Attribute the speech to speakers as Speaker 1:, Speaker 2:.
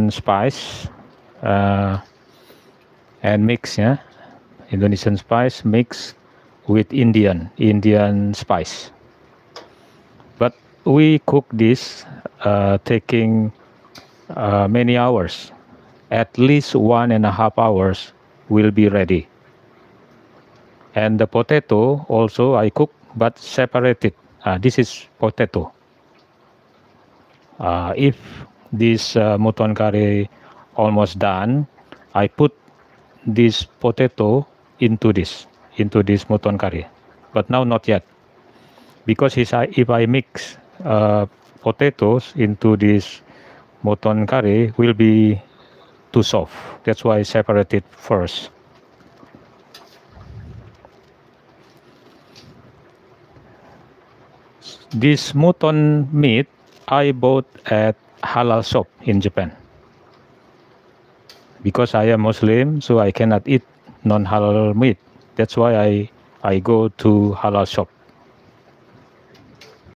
Speaker 1: Indonesian spice and mix, yeah, Indonesian spice mix with Indian spice. But we cook this taking many hours. At least 1.5 hours will be ready. And the potato also I cook, but separated. This is potato. If this mutton curry almost done, I put this potato into this mutton curry. But now not yet, because if I mix potatoes into this mutton curry, will be too soft. That's why I separate it first. This mutton meat I bought at halal shop in Japan. Because I am Muslim, so I cannot eat non-halal meat. That's why I go to halal shop.